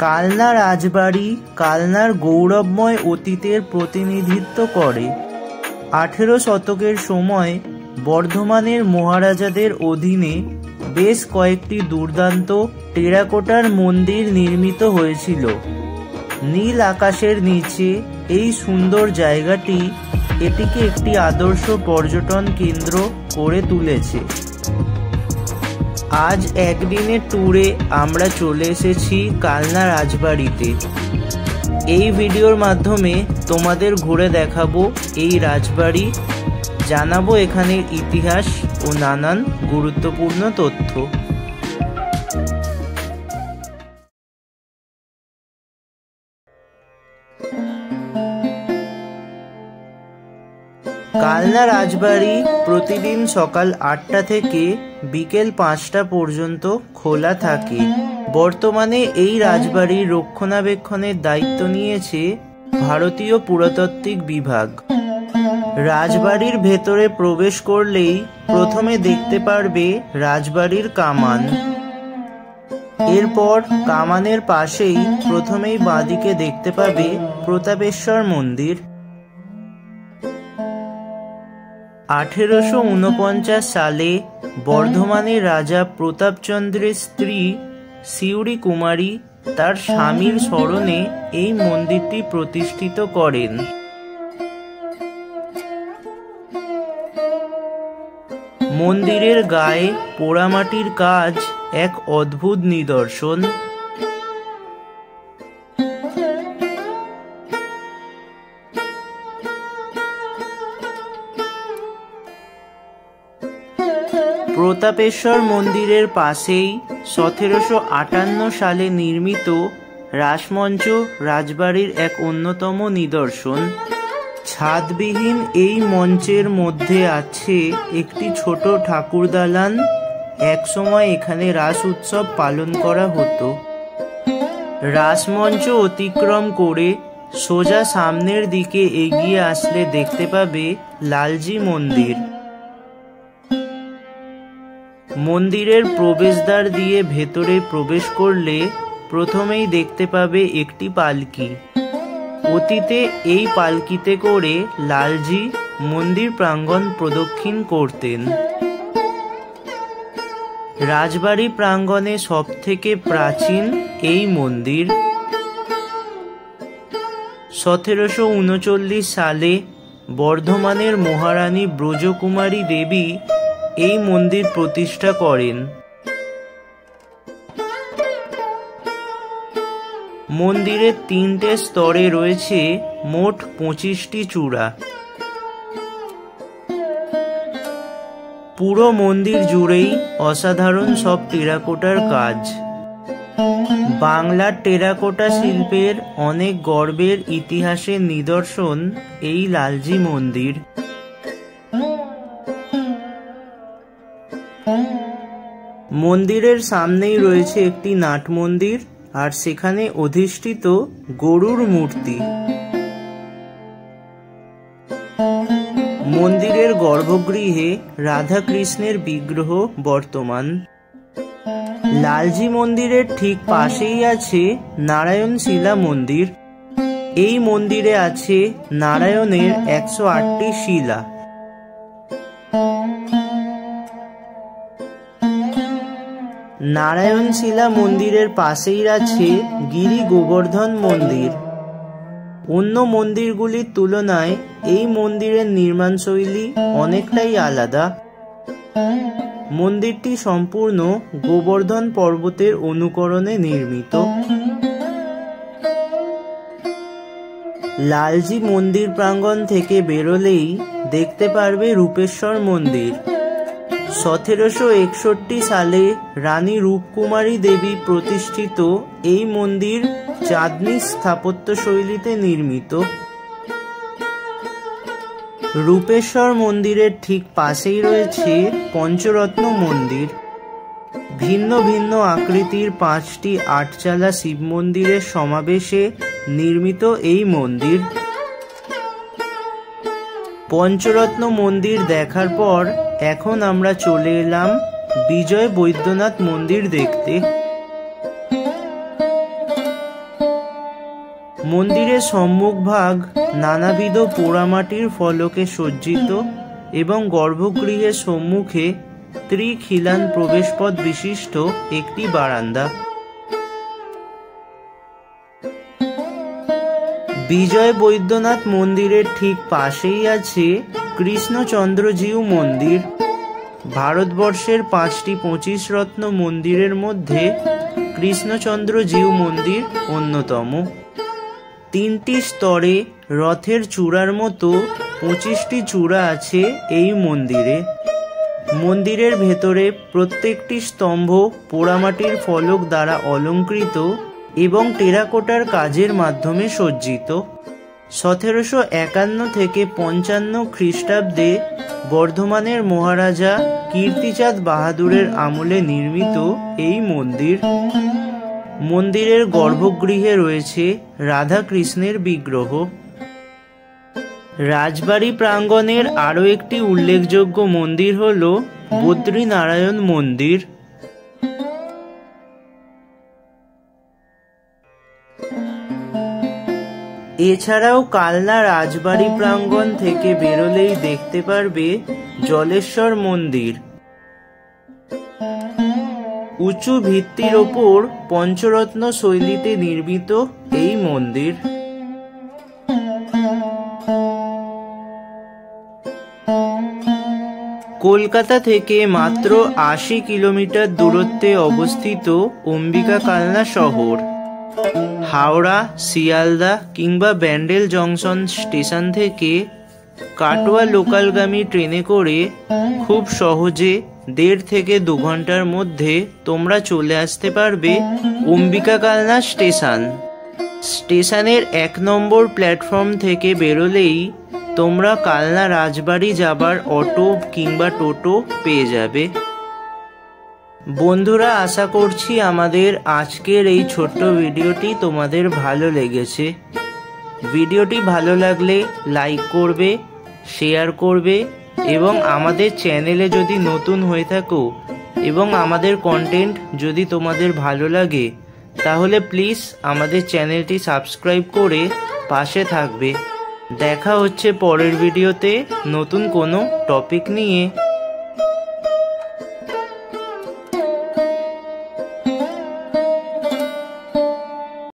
কালনা রাজবাড়ি কালনার গৌরবময় অতীতের প্রতিনিধিত্ব করে। 18 শতকের সময় বর্ধমানের মহারাজাদের অধীনে বেশ কয়েকটি দুর্দান্ত টেরাকোটার মন্দির নির্মিত হয়েছিল। নীল আকাশের নিচে এই সুন্দর জায়গাটি এটিকে একটি আদর্শ পর্যটন কেন্দ্র করে তুলেছে। আজ একদিনের ট্যুরে আমরা চলে এসেছি কালনা রাজবাড়িতে। এই ভিডিওর মাধ্যমে তোমাদের ঘুরে দেখাবো এই রাজবাড়ি, জানাবো এখানের ইতিহাস ও নানান গুরুত্বপূর্ণ তথ্য। কালনা রাজবাড়ি প্রতিদিন সকাল 8টা থেকে বিকেল 5টা পর্যন্ত খোলা থাকে। বর্তমানে এই রাজবাড়ির রক্ষণাবেক্ষণের দায়িত্ব নিয়েছে ভারতীয় পুরাতাত্ত্বিক বিভাগ। রাজবাড়ির ভেতরে প্রবেশ করলেই প্রথমে দেখতে পারবে রাজবাড়ির কামান। এরপর কামানের পাশেই প্রথমেই বাঁদিকে দেখতে পাবে প্রতাপেশ্বর মন্দির। 1849 সালে বর্ধমানের রাজা প্রতাপচন্দ্রের স্ত্রী শিউরি কুমারী তার স্বামীর স্মরণে এই মন্দিরটি প্রতিষ্ঠিত করেন। মন্দিরের গায়ে পোড়ামাটির কাজ এক অদ্ভুত নিদর্শন। প্রতাপেশ্বর মন্দিরের পাশেই 1758 সালে নির্মিত রাসমঞ্চ রাজবাড়ির এক অন্যতম নিদর্শন। ছাদবিহীন এই মঞ্চের মধ্যে আছে একটি ছোট ঠাকুর দালান। একসময় এখানে রাস উৎসব পালন করা হতো। রাসমঞ্চ অতিক্রম করে সোজা সামনের দিকে এগিয়ে আসলে দেখতে পাবে লালজি মন্দির। মন্দিরের প্রবেশদ্বার দিয়ে ভেতরে প্রবেশ করলে প্রথমেই দেখতে পাবে একটি পালকি। অতীতে এই পালকিতে করে লালজি মন্দির প্রাঙ্গণ প্রদক্ষিণ করতেন। রাজবাড়ি প্রাঙ্গণে সবথেকে প্রাচীন এই মন্দির। 1739 সালে বর্ধমানের মহারানী ব্রজকুমারী দেবী এই মন্দির প্রতিষ্ঠা করেন। মন্দিরের 3টে স্তরে রয়েছে মোট 25টি চূড়া। পুরো মন্দির জুড়েই অসাধারণ সব টেরাকোটার কাজ। বাংলার টেরাকোটা শিল্পের অনেক গর্বের ইতিহাসের নিদর্শন এই লালজি মন্দির। মন্দিরের সামনেই রয়েছে একটি নাট মন্দির, আর সেখানে অধিষ্ঠিত গরুর মূর্তি। মন্দিরের গর্ভগৃহে রাধাকৃষ্ণের বিগ্রহ বর্তমান। লালজি মন্দিরের ঠিক পাশেই আছে নারায়ণ শিলা মন্দির। এই মন্দিরে আছে নারায়ণের 108টি শিলা। নারায়ণ শিলা মন্দিরের পাশেই আছে গিরি গোবর্ধন মন্দির। অন্য মন্দিরগুলির তুলনায় এই মন্দিরের নির্মাণশৈলী অনেকটাই আলাদা। মন্দিরটি সম্পূর্ণ গোবর্ধন পর্বতের অনুকরণে নির্মিত। লালজি মন্দির প্রাঙ্গণ থেকে বেরোলেই দেখতে পারবে রূপেশ্বর মন্দির। 1761 সালে রানী রূপকুমারী দেবী প্রতিষ্ঠিত এই মন্দির চাঁদনী স্থাপত্য শৈলীতে নির্মিত। রূপেশ্বর মন্দিরের ঠিক পাশেই রয়েছে পঞ্চরত্ন মন্দির। ভিন্ন ভিন্ন আকৃতির 5টি 8চালা শিব মন্দিরের সমাবেশে নির্মিত এই মন্দির। পঞ্চরত্ন মন্দির দেখার পর এখন আমরা চলে এলাম বিজয় বৈদ্যনাথ মন্দির দেখতে। মন্দিরের সম্মুখভাগ নানাবিধ পোড়ামাটির ফলকে সজ্জিত এবং গর্ভগৃহের সম্মুখে ত্রিখিলান প্রবেশপথ বিশিষ্ট একটি বারান্দা। বিজয় বৈদ্যনাথ মন্দিরের ঠিক পাশেই আছে কৃষ্ণচন্দ্রজিউ মন্দির। ভারতবর্ষের 5টি 25 রত্ন মন্দিরের মধ্যে কৃষ্ণচন্দ্রজিউ মন্দির অন্যতম। 3টি স্তরে রথের চূড়ার মতো 25টি চূড়া আছে এই মন্দিরে। মন্দিরের ভেতরে প্রত্যেকটি স্তম্ভ পোড়ামাটির ফলক দ্বারা অলঙ্কৃত এবং টেরাকোটার কাজের মাধ্যমে সজ্জিত। 1751 থেকে 55 খ্রিস্টাব্দে বর্ধমানের মহারাজা কীর্তিচাঁদ বাহাদুরের আমলে নির্মিত এই মন্দির। মন্দিরের গর্ভগৃহে রয়েছে রাধা কৃষ্ণের বিগ্রহ। রাজবাড়ি প্রাঙ্গণের আরও একটি উল্লেখযোগ্য মন্দির হল বদ্রীনারায়ণ মন্দির। এছাড়াও কালনা রাজবাড়ি প্রাঙ্গণ থেকে বেরোলেই দেখতে পারবে জলেশ্বর মন্দির। উঁচু ভিত্তির ওপর পঞ্চরত্ন শৈলীতে নির্মিত এই মন্দির। কলকাতা থেকে মাত্র 80 কিলোমিটার দূরত্বে অবস্থিত অম্বিকা কালনা শহর। হাওড়া, শিয়ালদা কিংবা ব্যান্ডেল জংশন স্টেশন থেকে কাটোয়া লোকালগামী ট্রেনে করে খুব সহজে 1.5 থেকে 2 ঘন্টার মধ্যে তোমরা চলে আসতে পারবে অম্বিকা কালনা স্টেশন। স্টেশনের 1 নম্বর প্ল্যাটফর্ম থেকে বেরোলেই তোমরা কালনা রাজবাড়ি যাবার অটো কিংবা টোটো পেয়ে যাবে। বন্ধুরা, আশা করছি আমাদের আজকের এই ছোট্ট ভিডিওটি তোমাদের ভালো লেগেছে। ভিডিওটি ভালো লাগলে লাইক করবে, শেয়ার করবে এবং আমাদের চ্যানেলে যদি নতুন হয়ে থাকো এবং আমাদের কন্টেন্ট যদি তোমাদের ভালো লাগে তাহলে প্লিজ আমাদের চ্যানেলটি সাবস্ক্রাইব করে পাশে থাকবে। দেখা হচ্ছে পরের ভিডিওতে নতুন কোনো টপিক নিয়ে।